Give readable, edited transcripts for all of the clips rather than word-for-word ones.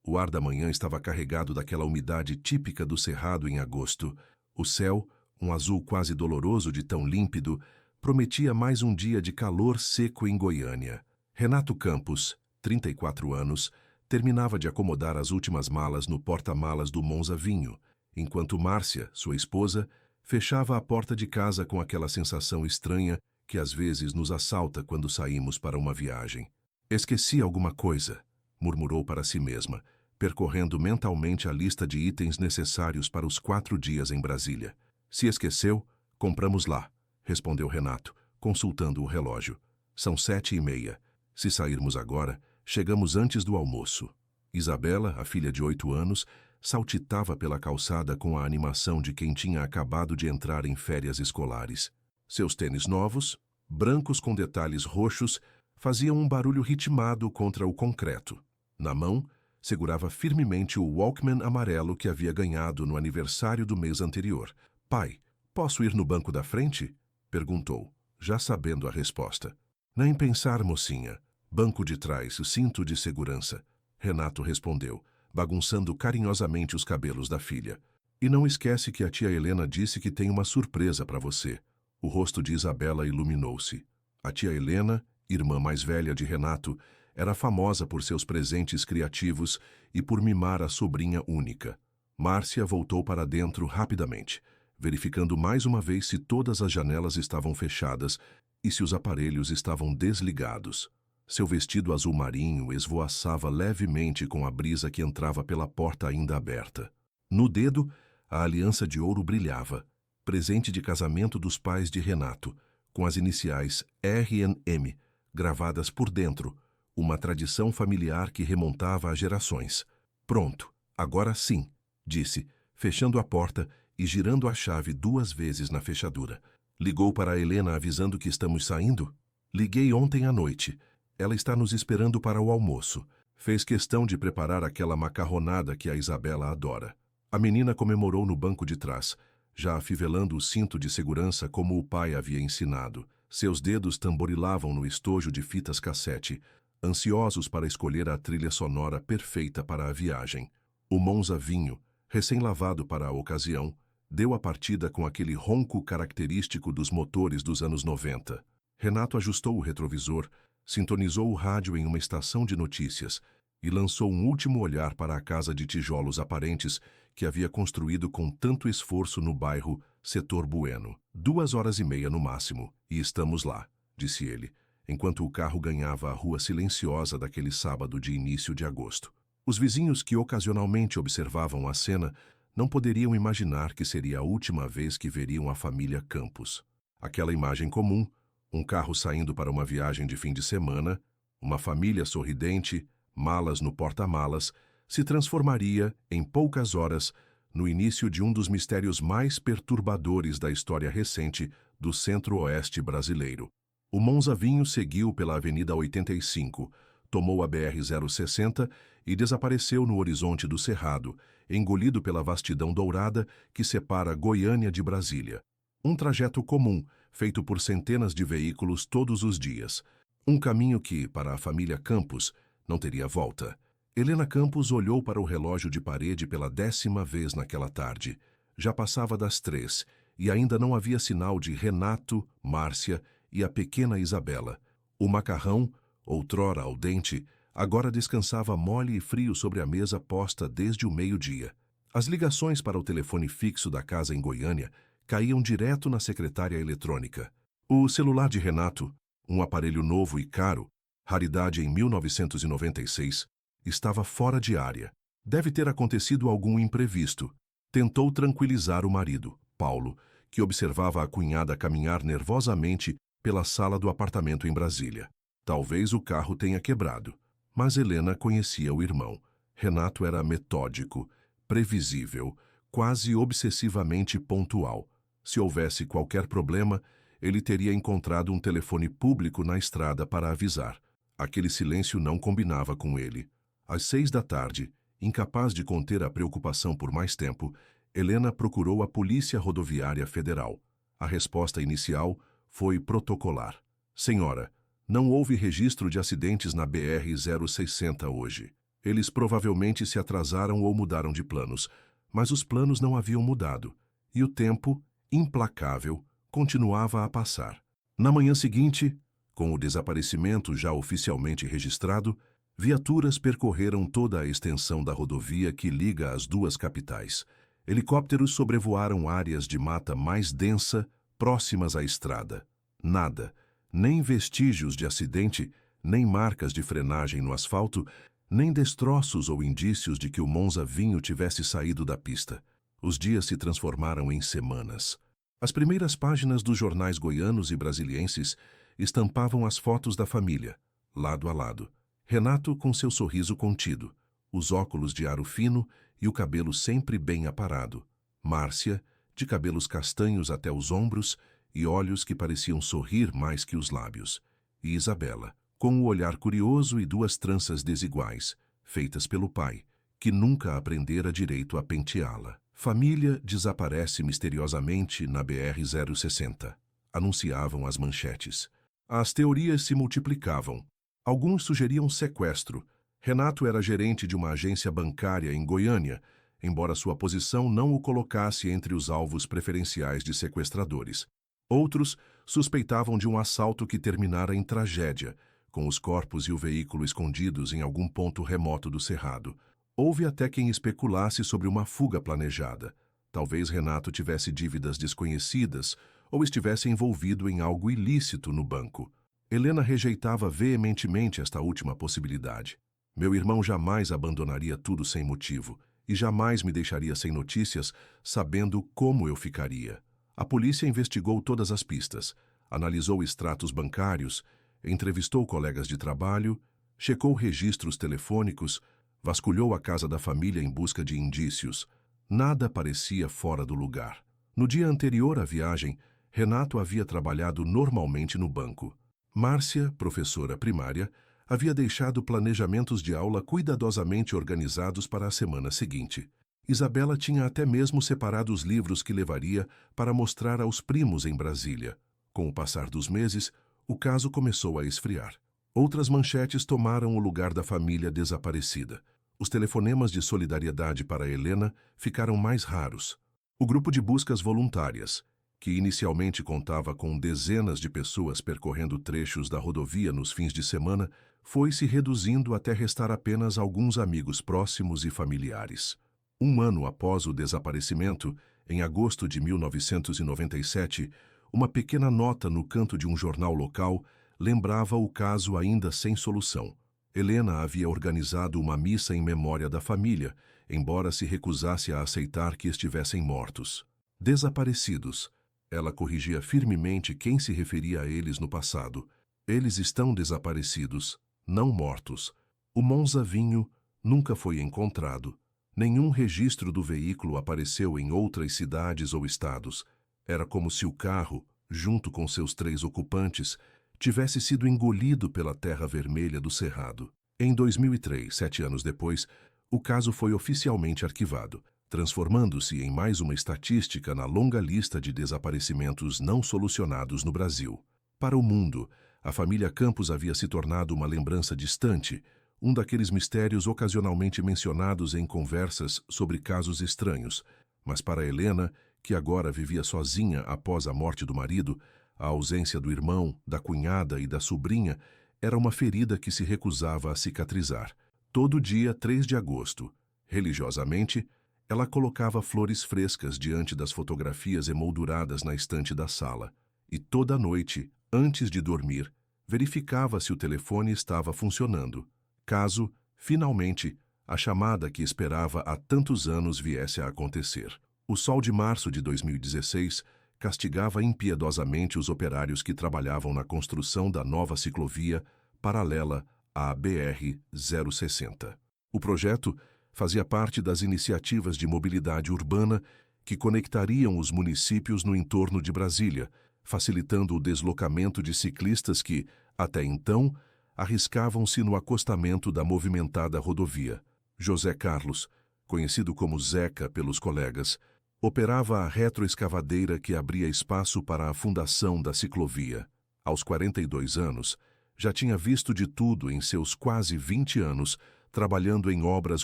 O ar da manhã estava carregado daquela umidade típica do cerrado em agosto. O céu, um azul quase doloroso de tão límpido, prometia mais um dia de calor seco em Goiânia. Renato Campos, 34 anos, terminava de acomodar as últimas malas no porta-malas do Monza Vinho, enquanto Márcia, sua esposa, fechava a porta de casa com aquela sensação estranha que às vezes nos assalta quando saímos para uma viagem. Esqueci alguma coisa, murmurou para si mesma, percorrendo mentalmente a lista de itens necessários para os 4 dias em Brasília. Se esqueceu, compramos lá, respondeu Renato, consultando o relógio. São 7h30. Se sairmos agora, chegamos antes do almoço. Isabela, a filha de 8 anos, saltitava pela calçada com a animação de quem tinha acabado de entrar em férias escolares. Seus tênis novos, brancos com detalhes roxos, faziam um barulho ritmado contra o concreto. Na mão, segurava firmemente o Walkman amarelo que havia ganhado no aniversário do mês anterior. "Pai, posso ir no banco da frente?" perguntou, já sabendo a resposta. "Nem pensar, mocinha. Banco de trás, o cinto de segurança." Renato respondeu, bagunçando carinhosamente os cabelos da filha. "E não esquece que a tia Helena disse que tem uma surpresa para você." O rosto de Isabela iluminou-se. A tia Helena, irmã mais velha de Renato, era famosa por seus presentes criativos e por mimar a sobrinha única. Márcia voltou para dentro rapidamente, verificando mais uma vez se todas as janelas estavam fechadas e se os aparelhos estavam desligados. Seu vestido azul marinho esvoaçava levemente com a brisa que entrava pela porta ainda aberta. No dedo, a aliança de ouro brilhava, presente de casamento dos pais de Renato, com as iniciais R&M gravadas por dentro, uma tradição familiar que remontava a gerações. "Pronto, agora sim", disse, fechando a porta e girando a chave 2 vezes na fechadura. "Ligou para a Helena avisando que estamos saindo?" "Liguei ontem à noite. Ela está nos esperando para o almoço. Fez questão de preparar aquela macarronada que a Isabela adora." A menina comemorou no banco de trás, já afivelando o cinto de segurança como o pai havia ensinado. Seus dedos tamborilavam no estojo de fitas cassete, ansiosos para escolher a trilha sonora perfeita para a viagem. O Monza Vinho, recém-lavado para a ocasião, deu a partida com aquele ronco característico dos motores dos anos 90. Renato ajustou o retrovisor, sintonizou o rádio em uma estação de notícias e lançou um último olhar para a casa de tijolos aparentes que havia construído com tanto esforço no bairro Setor Bueno. 2h30 no máximo, e estamos lá, disse ele, enquanto o carro ganhava a rua silenciosa daquele sábado de início de agosto. Os vizinhos que ocasionalmente observavam a cena não poderiam imaginar que seria a última vez que veriam a família Campos. Aquela imagem comum, um carro saindo para uma viagem de fim de semana, uma família sorridente, malas no porta-malas, se transformaria, em poucas horas, no início de um dos mistérios mais perturbadores da história recente do centro-oeste brasileiro. O Monza Vinho seguiu pela Avenida 85, tomou a BR-060 e desapareceu no horizonte do Cerrado, engolido pela vastidão dourada que separa Goiânia de Brasília. Um trajeto comum, feito por centenas de veículos todos os dias. Um caminho que, para a família Campos, não teria volta. Helena Campos olhou para o relógio de parede pela 10ª vez naquela tarde. Já passava das 3 e ainda não havia sinal de Renato, Márcia e a pequena Isabela. O macarrão, outrora al dente, agora descansava mole e frio sobre a mesa posta desde o meio-dia. As ligações para o telefone fixo da casa em Goiânia caíam direto na secretária eletrônica. O celular de Renato, um aparelho novo e caro, raridade em 1996, estava fora de área. Deve ter acontecido algum imprevisto. Tentou tranquilizar o marido, Paulo, que observava a cunhada caminhar nervosamente pela sala do apartamento em Brasília. Talvez o carro tenha quebrado. Mas Helena conhecia o irmão. Renato era metódico, previsível, quase obsessivamente pontual. Se houvesse qualquer problema, ele teria encontrado um telefone público na estrada para avisar. Aquele silêncio não combinava com ele. Às 6 da tarde, incapaz de conter a preocupação por mais tempo, Helena procurou a Polícia Rodoviária Federal. A resposta inicial foi protocolar. "Senhora, não houve registro de acidentes na BR-060 hoje." Eles provavelmente se atrasaram ou mudaram de planos, mas os planos não haviam mudado, e o tempo, implacável, continuava a passar. Na manhã seguinte, com o desaparecimento já oficialmente registrado, viaturas percorreram toda a extensão da rodovia que liga as duas capitais. Helicópteros sobrevoaram áreas de mata mais densa, próximas à estrada. Nada, nem vestígios de acidente, nem marcas de frenagem no asfalto, nem destroços ou indícios de que o Monza Vinho tivesse saído da pista. Os dias se transformaram em semanas. As primeiras páginas dos jornais goianos e brasilienses estampavam as fotos da família, lado a lado. Renato com seu sorriso contido, os óculos de aro fino e o cabelo sempre bem aparado. Márcia, de cabelos castanhos até os ombros e olhos que pareciam sorrir mais que os lábios. E Isabela, com o olhar curioso e duas tranças desiguais, feitas pelo pai, que nunca aprendera direito a penteá-la. Família desaparece misteriosamente na BR-060, anunciavam as manchetes. As teorias se multiplicavam. Alguns sugeriam sequestro. Renato era gerente de uma agência bancária em Goiânia, embora sua posição não o colocasse entre os alvos preferenciais de sequestradores. Outros suspeitavam de um assalto que terminara em tragédia, com os corpos e o veículo escondidos em algum ponto remoto do cerrado. Houve até quem especulasse sobre uma fuga planejada. Talvez Renato tivesse dívidas desconhecidas ou estivesse envolvido em algo ilícito no banco. Helena rejeitava veementemente esta última possibilidade. Meu irmão jamais abandonaria tudo sem motivo e jamais me deixaria sem notícias, sabendo como eu ficaria. A polícia investigou todas as pistas, analisou extratos bancários, entrevistou colegas de trabalho, checou registros telefônicos, vasculhou a casa da família em busca de indícios. Nada parecia fora do lugar. No dia anterior à viagem, Renato havia trabalhado normalmente no banco. Márcia, professora primária, havia deixado planejamentos de aula cuidadosamente organizados para a semana seguinte. Isabela tinha até mesmo separado os livros que levaria para mostrar aos primos em Brasília. Com o passar dos meses, o caso começou a esfriar. Outras manchetes tomaram o lugar da família desaparecida. Os telefonemas de solidariedade para Helena ficaram mais raros. O grupo de buscas voluntárias, que inicialmente contava com dezenas de pessoas percorrendo trechos da rodovia nos fins de semana, foi se reduzindo até restar apenas alguns amigos próximos e familiares. Um ano após o desaparecimento, em agosto de 1997, uma pequena nota no canto de um jornal local lembrava o caso ainda sem solução. Helena havia organizado uma missa em memória da família, embora se recusasse a aceitar que estivessem mortos. Desaparecidos. Ela corrigia firmemente quem se referia a eles no passado. Eles estão desaparecidos, não mortos. O Monza Vinho nunca foi encontrado. Nenhum registro do veículo apareceu em outras cidades ou estados. Era como se o carro, junto com seus 3 ocupantes, tivesse sido engolido pela terra vermelha do cerrado. Em 2003, 7 anos depois, o caso foi oficialmente arquivado, transformando-se em mais uma estatística na longa lista de desaparecimentos não solucionados no Brasil. Para o mundo, a família Campos havia se tornado uma lembrança distante, um daqueles mistérios ocasionalmente mencionados em conversas sobre casos estranhos. Mas para Helena, que agora vivia sozinha após a morte do marido, a ausência do irmão, da cunhada e da sobrinha era uma ferida que se recusava a cicatrizar. Todo dia 3 de agosto, religiosamente, ela colocava flores frescas diante das fotografias emolduradas na estante da sala. E toda noite, antes de dormir, verificava se o telefone estava funcionando. Caso, finalmente, a chamada que esperava há tantos anos viesse a acontecer. O sol de março de 2016 castigava impiedosamente os operários que trabalhavam na construção da nova ciclovia paralela à BR-060. O projeto fazia parte das iniciativas de mobilidade urbana que conectariam os municípios no entorno de Brasília, facilitando o deslocamento de ciclistas que, até então, arriscavam-se no acostamento da movimentada rodovia. José Carlos, conhecido como Zeca pelos colegas, operava a retroescavadeira que abria espaço para a fundação da ciclovia. Aos 42 anos, já tinha visto de tudo em seus quase 20 anos trabalhando em obras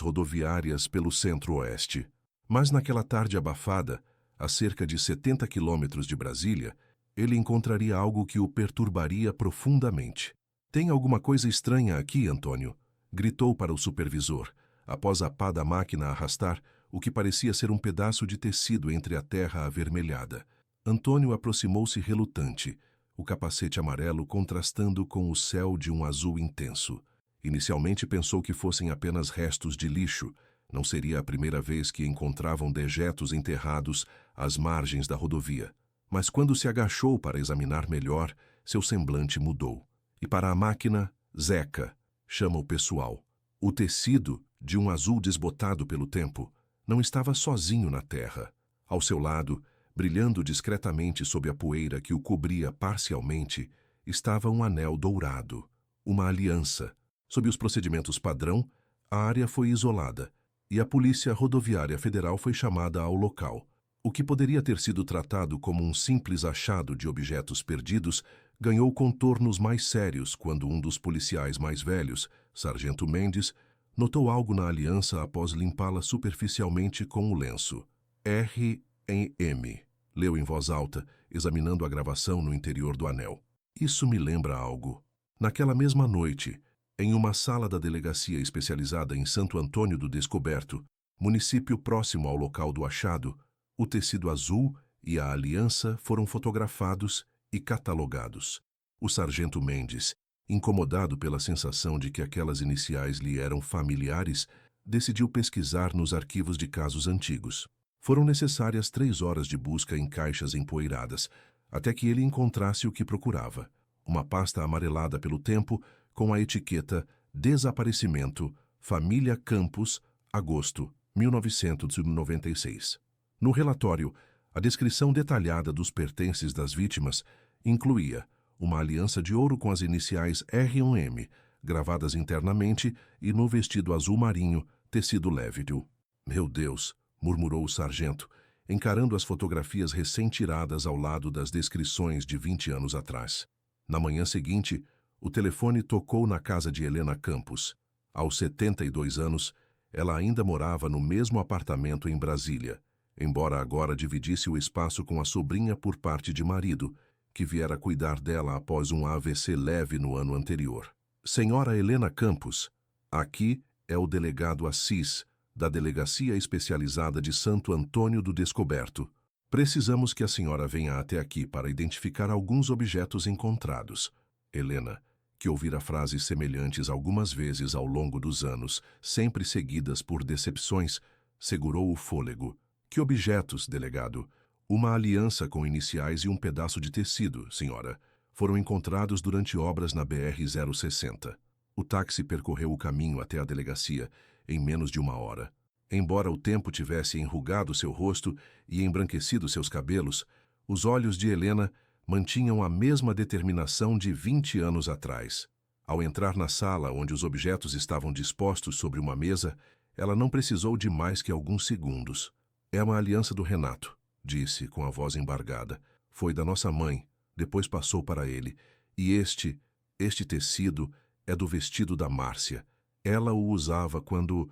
rodoviárias pelo centro-oeste. Mas naquela tarde abafada, a cerca de 70 quilômetros de Brasília, ele encontraria algo que o perturbaria profundamente. Tem alguma coisa estranha aqui, Antônio? Gritou para o supervisor, após a pá da máquina arrastar o que parecia ser um pedaço de tecido entre a terra avermelhada. Antônio aproximou-se relutante, o capacete amarelo contrastando com o céu de um azul intenso. Inicialmente pensou que fossem apenas restos de lixo. Não seria a primeira vez que encontravam dejetos enterrados às margens da rodovia. Mas quando se agachou para examinar melhor, seu semblante mudou. E para a máquina, Zeca, chama o pessoal. O tecido, de um azul desbotado pelo tempo, não estava sozinho na terra. Ao seu lado, brilhando discretamente sob a poeira que o cobria parcialmente, estava um anel dourado, uma aliança. Sob os procedimentos padrão, a área foi isolada e a Polícia Rodoviária Federal foi chamada ao local. O que poderia ter sido tratado como um simples achado de objetos perdidos ganhou contornos mais sérios quando um dos policiais mais velhos, Sargento Mendes, notou algo na aliança após limpá-la superficialmente com o lenço. R.M. leu em voz alta, examinando a gravação no interior do anel. Isso me lembra algo. Naquela mesma noite, em uma sala da delegacia especializada em Santo Antônio do Descoberto, município próximo ao local do achado, o tecido azul e a aliança foram fotografados e catalogados. O sargento Mendes, incomodado pela sensação de que aquelas iniciais lhe eram familiares, decidiu pesquisar nos arquivos de casos antigos. Foram necessárias 3 horas de busca em caixas empoeiradas, até que ele encontrasse o que procurava. Uma pasta amarelada pelo tempo, com a etiqueta Desaparecimento, Família Campos, agosto, 1996. No relatório, a descrição detalhada dos pertences das vítimas incluía uma aliança de ouro com as iniciais R1M, gravadas internamente e no vestido azul marinho, tecido lévido. Meu Deus, murmurou o sargento, encarando as fotografias recém-tiradas ao lado das descrições de 20 anos atrás. Na manhã seguinte, o telefone tocou na casa de Helena Campos. Aos 72 anos, ela ainda morava no mesmo apartamento em Brasília, embora agora dividisse o espaço com a sobrinha por parte de marido, que viera cuidar dela após um AVC leve no ano anterior. Senhora Helena Campos, aqui é o delegado Assis, da Delegacia Especializada de Santo Antônio do Descoberto. Precisamos que a senhora venha até aqui para identificar alguns objetos encontrados. Helena, que ouvira frases semelhantes algumas vezes ao longo dos anos, sempre seguidas por decepções, segurou o fôlego. Que objetos, delegado? Uma aliança com iniciais e um pedaço de tecido, senhora, foram encontrados durante obras na BR-060. O táxi percorreu o caminho até a delegacia em menos de 1 hora. Embora o tempo tivesse enrugado seu rosto e embranquecido seus cabelos, os olhos de Helena mantinham a mesma determinação de 20 anos atrás. Ao entrar na sala onde os objetos estavam dispostos sobre uma mesa, ela não precisou de mais que alguns segundos. É uma aliança do Renato, disse com a voz embargada. Foi da nossa mãe, depois passou para ele. E este tecido é do vestido da Márcia. Ela o usava quando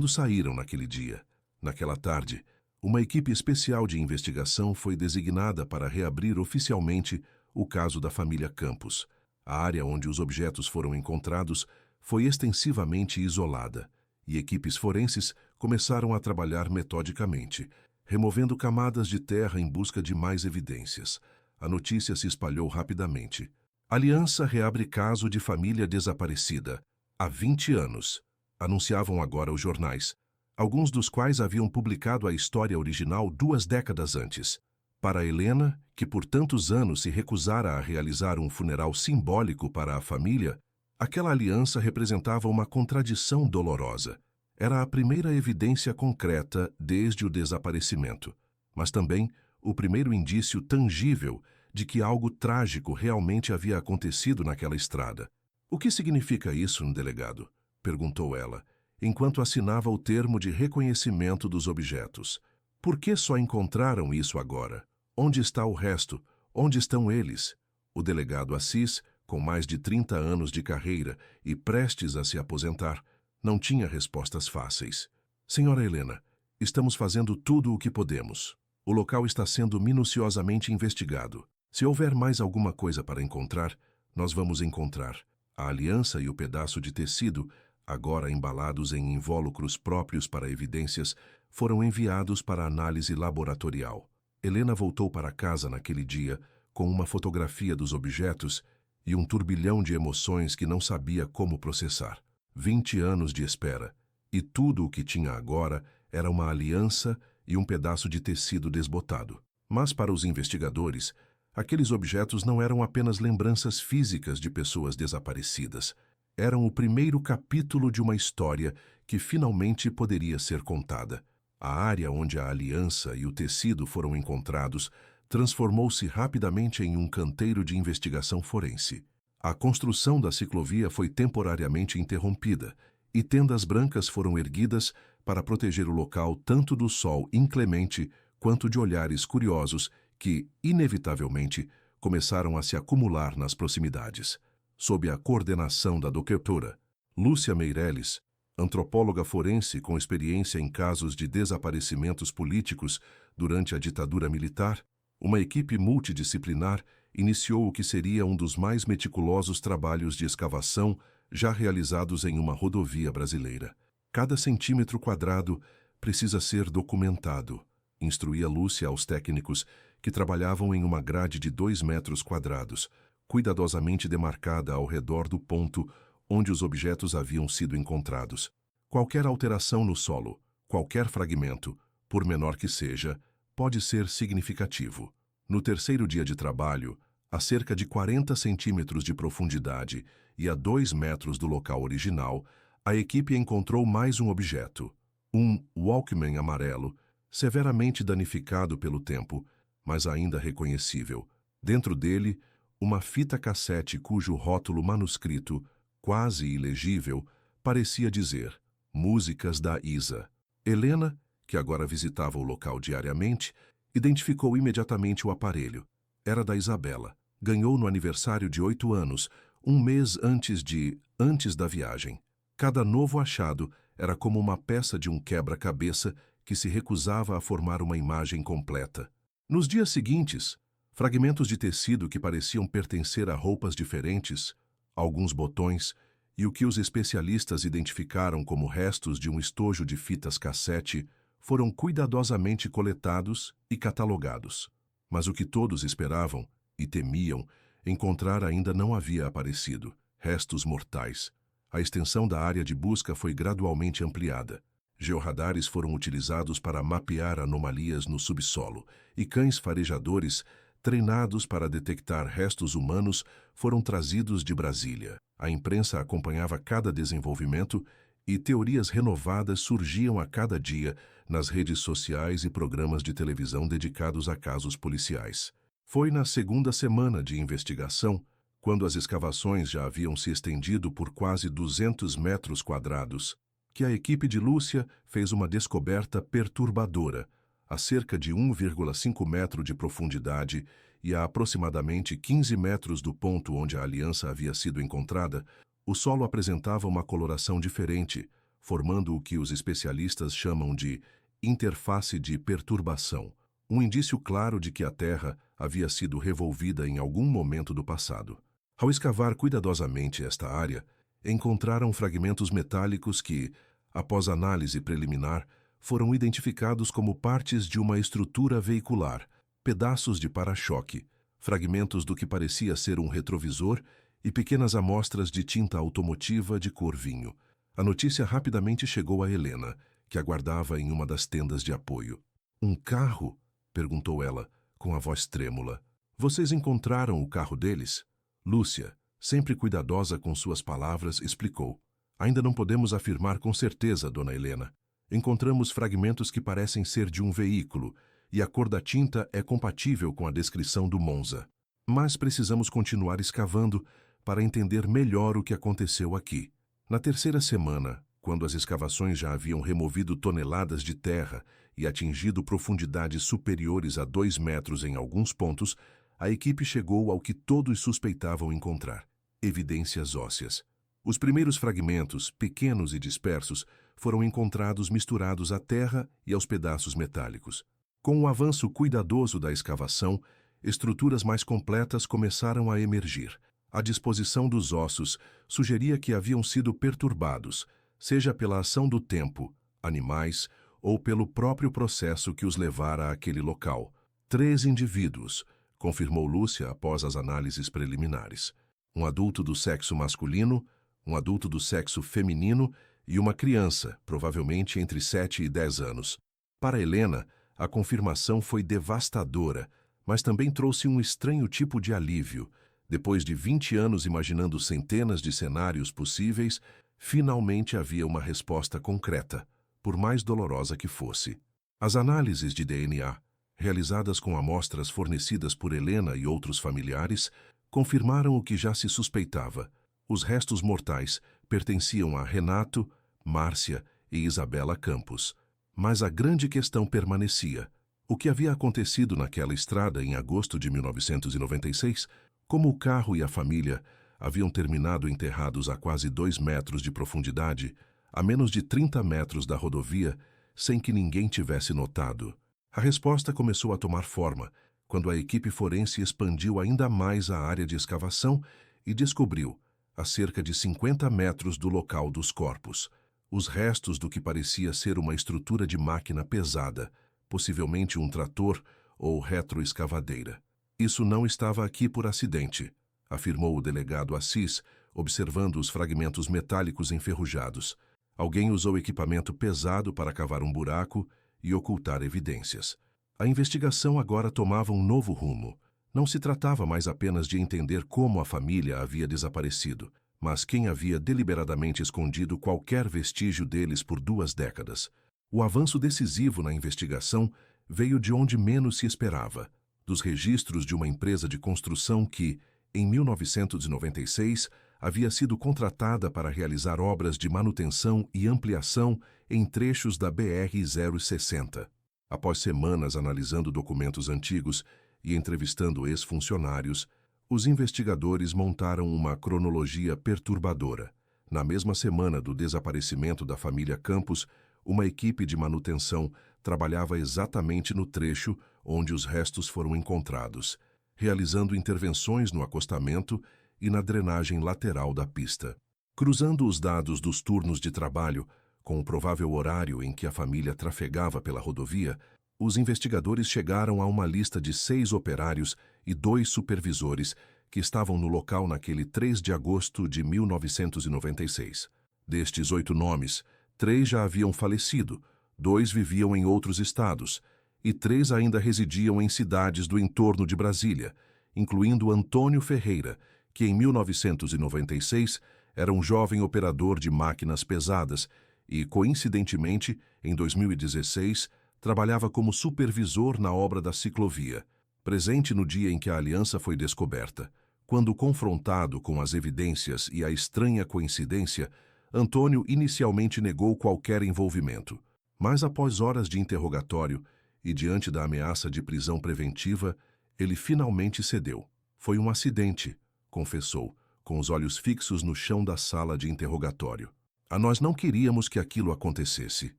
saíram naquele dia. Naquela tarde, uma equipe especial de investigação foi designada para reabrir oficialmente o caso da família Campos. A área onde os objetos foram encontrados foi extensivamente isolada, e equipes forenses começaram a trabalhar metodicamente, removendo camadas de terra em busca de mais evidências. A notícia se espalhou rapidamente. Aliança reabre caso de família desaparecida. Há 20 anos. Anunciavam agora os jornais, alguns dos quais haviam publicado a história original 2 décadas antes. Para Helena, que por tantos anos se recusara a realizar um funeral simbólico para a família, aquela aliança representava uma contradição dolorosa. Era a primeira evidência concreta desde o desaparecimento, mas também o primeiro indício tangível de que algo trágico realmente havia acontecido naquela estrada. O que significa isso, delegado? Perguntou ela, enquanto assinava o termo de reconhecimento dos objetos. Por que só encontraram isso agora? Onde está o resto? Onde estão eles? O delegado Assis, com mais de 30 anos de carreira e prestes a se aposentar, Não tinha respostas fáceis. Senhora Helena, estamos fazendo tudo o que podemos. O local está sendo minuciosamente investigado. Se houver mais alguma coisa para encontrar, nós vamos encontrar. A aliança e o pedaço de tecido, agora embalados em invólucros próprios para evidências, foram enviados para análise laboratorial. Helena voltou para casa naquele dia com uma fotografia dos objetos e um turbilhão de emoções que não sabia como processar. 20 anos de espera, e tudo o que tinha agora era uma aliança e um pedaço de tecido desbotado. Mas para os investigadores, aqueles objetos não eram apenas lembranças físicas de pessoas desaparecidas. Eram o primeiro capítulo de uma história que finalmente poderia ser contada. A área onde a aliança e o tecido foram encontrados transformou-se rapidamente em um canteiro de investigação forense. A construção da ciclovia foi temporariamente interrompida e tendas brancas foram erguidas para proteger o local tanto do sol inclemente quanto de olhares curiosos que, inevitavelmente, começaram a se acumular nas proximidades. Sob a coordenação da doutora Lúcia Meirelles, antropóloga forense com experiência em casos de desaparecimentos políticos durante a ditadura militar, uma equipe multidisciplinar iniciou o que seria um dos mais meticulosos trabalhos de escavação já realizados em uma rodovia brasileira. Cada centímetro quadrado precisa ser documentado, instruía Lúcia aos técnicos que trabalhavam em uma grade de 2 metros quadrados, cuidadosamente demarcada ao redor do ponto onde os objetos haviam sido encontrados. Qualquer alteração no solo, qualquer fragmento, por menor que seja, pode ser significativo. No terceiro dia de trabalho, a cerca de 40 centímetros de profundidade e a 2 metros do local original, a equipe encontrou mais um objeto, um Walkman amarelo, severamente danificado pelo tempo, mas ainda reconhecível. Dentro dele, uma fita cassete cujo rótulo manuscrito, quase ilegível, parecia dizer Músicas da Isa. Helena, que agora visitava o local diariamente, identificou imediatamente o aparelho. Era da Isabela. Ganhou no aniversário de 8 anos, um mês antes da viagem. Cada novo achado era como uma peça de um quebra-cabeça que se recusava a formar uma imagem completa. Nos dias seguintes, fragmentos de tecido que pareciam pertencer a roupas diferentes, alguns botões e o que os especialistas identificaram como restos de um estojo de fitas cassete foram cuidadosamente coletados e catalogados. Mas o que todos esperavam e temiam encontrar ainda não havia aparecido: restos mortais. A extensão da área de busca foi gradualmente ampliada. Georradares foram utilizados para mapear anomalias no subsolo e cães farejadores treinados para detectar restos humanos foram trazidos de Brasília. A imprensa acompanhava cada desenvolvimento e teorias renovadas surgiam a cada dia nas redes sociais e programas de televisão dedicados a casos policiais. Foi na segunda semana de investigação, quando as escavações já haviam se estendido por quase 200 metros quadrados, que a equipe de Lúcia fez uma descoberta perturbadora. A cerca de 1,5 metro de profundidade e a aproximadamente 15 metros do ponto onde a aliança havia sido encontrada, o solo apresentava uma coloração diferente, formando o que os especialistas chamam de interface de perturbação, um indício claro de que a Terra havia sido revolvida em algum momento do passado. Ao escavar cuidadosamente esta área, encontraram fragmentos metálicos que, após análise preliminar, foram identificados como partes de uma estrutura veicular, pedaços de para-choque, fragmentos do que parecia ser um retrovisor e pequenas amostras de tinta automotiva de cor vinho. A notícia rapidamente chegou a Helena, que aguardava em uma das tendas de apoio. "Um carro?" perguntou ela, com a voz trêmula. "Vocês encontraram o carro deles?" Lúcia, sempre cuidadosa com suas palavras, explicou. "Ainda não podemos afirmar com certeza, dona Helena. Encontramos fragmentos que parecem ser de um veículo, e a cor da tinta é compatível com a descrição do Monza. Mas precisamos continuar escavando para entender melhor o que aconteceu aqui." Na terceira semana, quando as escavações já haviam removido toneladas de terra e atingido profundidades superiores a 2 metros em alguns pontos, a equipe chegou ao que todos suspeitavam encontrar: evidências ósseas. Os primeiros fragmentos, pequenos e dispersos, foram encontrados misturados à terra e aos pedaços metálicos. Com o avanço cuidadoso da escavação, estruturas mais completas começaram a emergir. A disposição dos ossos sugeria que haviam sido perturbados, seja pela ação do tempo, animais, ou pelo próprio processo que os levara àquele local. 3 indivíduos, confirmou Lúcia após as análises preliminares. Um adulto do sexo masculino, um adulto do sexo feminino e uma criança, provavelmente entre 7 e 10 anos. Para Helena, a confirmação foi devastadora, mas também trouxe um estranho tipo de alívio. Depois de 20 anos imaginando centenas de cenários possíveis, finalmente havia uma resposta concreta, por mais dolorosa que fosse. As análises de DNA, realizadas com amostras fornecidas por Helena e outros familiares, confirmaram o que já se suspeitava. Os restos mortais pertenciam a Renato, Márcia e Isabela Campos. Mas a grande questão permanecia. O que havia acontecido naquela estrada em agosto de 1996? Como o carro e a família haviam terminado enterrados a quase 2 metros de profundidade, a menos de 30 metros da rodovia, sem que ninguém tivesse notado? A resposta começou a tomar forma quando a equipe forense expandiu ainda mais a área de escavação e descobriu, a cerca de 50 metros do local dos corpos, os restos do que parecia ser uma estrutura de máquina pesada, possivelmente um trator ou retroescavadeira. Isso não estava aqui por acidente, afirmou o delegado Assis, observando os fragmentos metálicos enferrujados. Alguém usou equipamento pesado para cavar um buraco e ocultar evidências. A investigação agora tomava um novo rumo. Não se tratava mais apenas de entender como a família havia desaparecido, mas quem havia deliberadamente escondido qualquer vestígio deles por 2 décadas. O avanço decisivo na investigação veio de onde menos se esperava, dos registros de uma empresa de construção que, em 1996, havia sido contratada para realizar obras de manutenção e ampliação em trechos da BR-060. Após semanas analisando documentos antigos e entrevistando ex-funcionários, os investigadores montaram uma cronologia perturbadora. Na mesma semana do desaparecimento da família Campos, uma equipe de manutenção trabalhava exatamente no trecho onde os restos foram encontrados, realizando intervenções no acostamento e na drenagem lateral da pista. Cruzando os dados dos turnos de trabalho com o provável horário em que a família trafegava pela rodovia, os investigadores chegaram a uma lista de 6 operários e 2 supervisores que estavam no local naquele 3 de agosto de 1996. Destes 8 nomes, 3 já haviam falecido, 2 viviam em outros estados e 3 ainda residiam em cidades do entorno de Brasília, incluindo Antônio Ferreira, que em 1996 era um jovem operador de máquinas pesadas e, coincidentemente, em 2016, trabalhava como supervisor na obra da ciclovia, presente no dia em que a aliança foi descoberta. Quando confrontado com as evidências e a estranha coincidência, Antônio inicialmente negou qualquer envolvimento. Mas após horas de interrogatório e diante da ameaça de prisão preventiva, ele finalmente cedeu. Foi um acidente, confessou, com os olhos fixos no chão da sala de interrogatório. Nós não queríamos que aquilo acontecesse.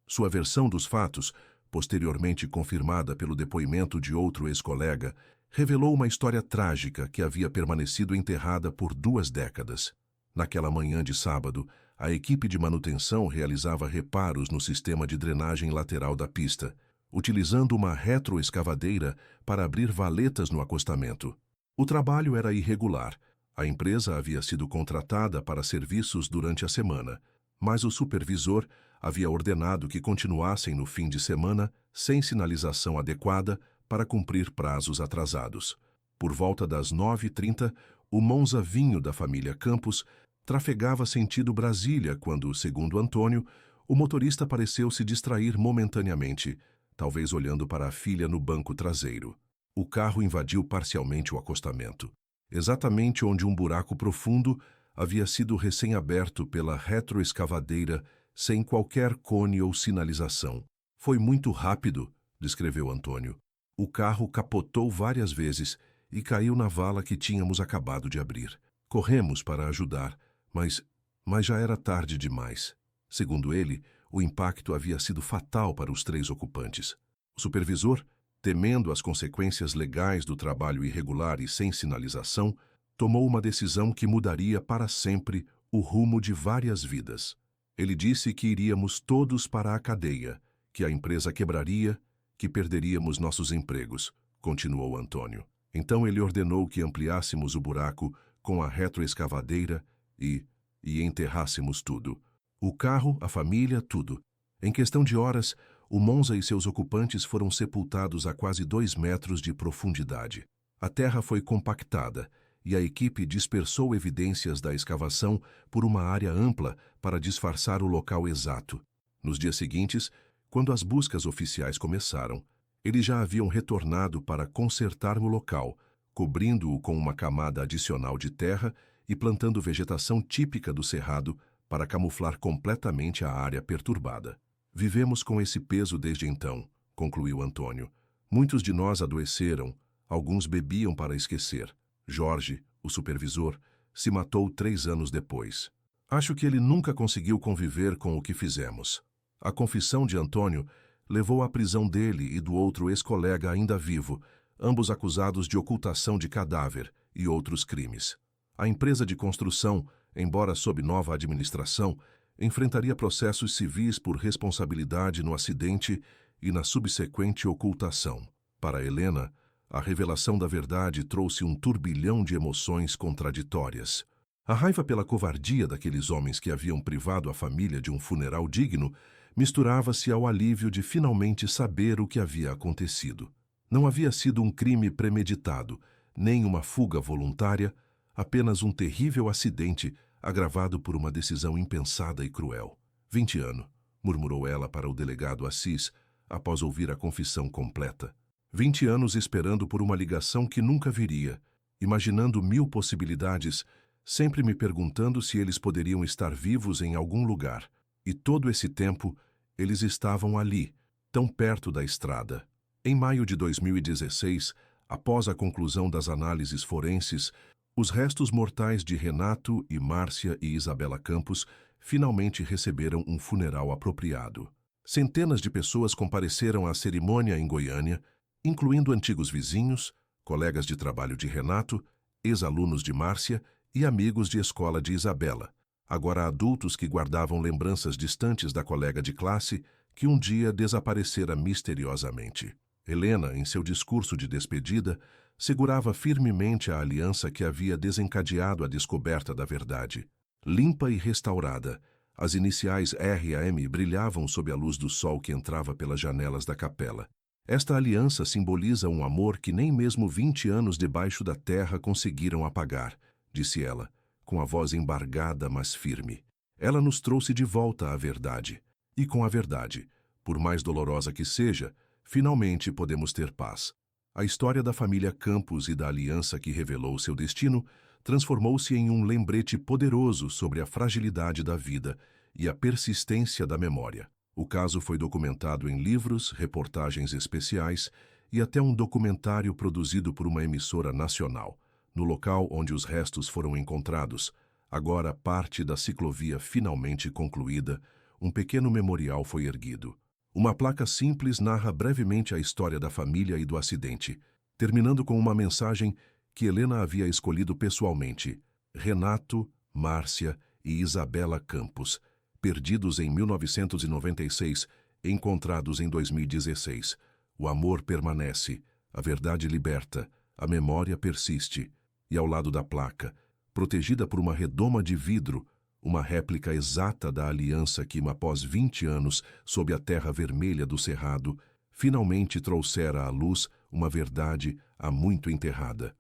Sua versão dos fatos, posteriormente confirmada pelo depoimento de outro ex-colega, revelou uma história trágica que havia permanecido enterrada por 2 décadas. Naquela manhã de sábado, a equipe de manutenção realizava reparos no sistema de drenagem lateral da pista, utilizando uma retroescavadeira para abrir valetas no acostamento. O trabalho era irregular. A empresa havia sido contratada para serviços durante a semana, mas o supervisor havia ordenado que continuassem no fim de semana sem sinalização adequada para cumprir prazos atrasados. Por volta das 9h30, o Monza Vinho da família Campos trafegava sentido Brasília quando, segundo Antônio, o motorista pareceu se distrair momentaneamente, talvez olhando para a filha no banco traseiro. O carro invadiu parcialmente o acostamento, exatamente onde um buraco profundo havia sido recém-aberto pela retroescavadeira sem qualquer cone ou sinalização. Foi muito rápido, descreveu Antônio. O carro capotou várias vezes e caiu na vala que tínhamos acabado de abrir. Corremos para ajudar, mas Mas já era tarde demais. Segundo ele, o impacto havia sido fatal para os 3 ocupantes. O supervisor, temendo as consequências legais do trabalho irregular e sem sinalização, tomou uma decisão que mudaria para sempre o rumo de várias vidas. Ele disse que iríamos todos para a cadeia, que a empresa quebraria, que perderíamos nossos empregos, continuou Antônio. Então ele ordenou que ampliássemos o buraco com a retroescavadeira e enterrássemos tudo. O carro, a família, tudo. Em questão de horas, o Monza e seus ocupantes foram sepultados a quase 2 metros de profundidade. A terra foi compactada e a equipe dispersou evidências da escavação por uma área ampla para disfarçar o local exato. Nos dias seguintes, quando as buscas oficiais começaram, eles já haviam retornado para consertar o local, cobrindo-o com uma camada adicional de terra e plantando vegetação típica do cerrado para camuflar completamente a área perturbada. Vivemos com esse peso desde então, concluiu Antônio. Muitos de nós adoeceram, alguns bebiam para esquecer. Jorge, o supervisor, se matou 3 anos depois. Acho que ele nunca conseguiu conviver com o que fizemos. A confissão de Antônio levou à prisão dele e do outro ex-colega ainda vivo, ambos acusados de ocultação de cadáver e outros crimes. A empresa de construção, embora sob nova administração, enfrentaria processos civis por responsabilidade no acidente e na subsequente ocultação. Para Helena, a revelação da verdade trouxe um turbilhão de emoções contraditórias. A raiva pela covardia daqueles homens que haviam privado a família de um funeral digno misturava-se ao alívio de finalmente saber o que havia acontecido. Não havia sido um crime premeditado, nem uma fuga voluntária, apenas um terrível acidente agravado por uma decisão impensada e cruel. 20 anos, murmurou ela para o delegado Assis, após ouvir a confissão completa. 20 anos esperando por uma ligação que nunca viria, imaginando 1000 possibilidades, sempre me perguntando se eles poderiam estar vivos em algum lugar. E todo esse tempo, eles estavam ali, tão perto da estrada. Em maio de 2016, após a conclusão das análises forenses, os restos mortais de Renato e Márcia e Isabela Campos finalmente receberam um funeral apropriado. Centenas de pessoas compareceram à cerimônia em Goiânia, incluindo antigos vizinhos, colegas de trabalho de Renato, ex-alunos de Márcia e amigos de escola de Isabela, agora adultos que guardavam lembranças distantes da colega de classe que um dia desaparecera misteriosamente. Helena, em seu discurso de despedida, segurava firmemente a aliança que havia desencadeado a descoberta da verdade. Limpa e restaurada, as iniciais RAM brilhavam sob a luz do sol que entrava pelas janelas da capela. Esta aliança simboliza um amor que nem mesmo 20 anos debaixo da terra conseguiram apagar, disse ela, com a voz embargada, mas firme. Ela nos trouxe de volta à verdade. E com a verdade, por mais dolorosa que seja, finalmente podemos ter paz. A história da família Campos e da aliança que revelou seu destino transformou-se em um lembrete poderoso sobre a fragilidade da vida e a persistência da memória. O caso foi documentado em livros, reportagens especiais e até um documentário produzido por uma emissora nacional. No local onde os restos foram encontrados, agora parte da ciclovia finalmente concluída, um pequeno memorial foi erguido. Uma placa simples narra brevemente a história da família e do acidente, terminando com uma mensagem que Helena havia escolhido pessoalmente: Renato, Márcia e Isabela Campos, perdidos em 1996, encontrados em 2016. O amor permanece, a verdade liberta, a memória persiste. E ao lado da placa, protegida por uma redoma de vidro, uma réplica exata da aliança que, após 20 anos, sob a terra vermelha do cerrado, finalmente trouxera à luz uma verdade há muito enterrada.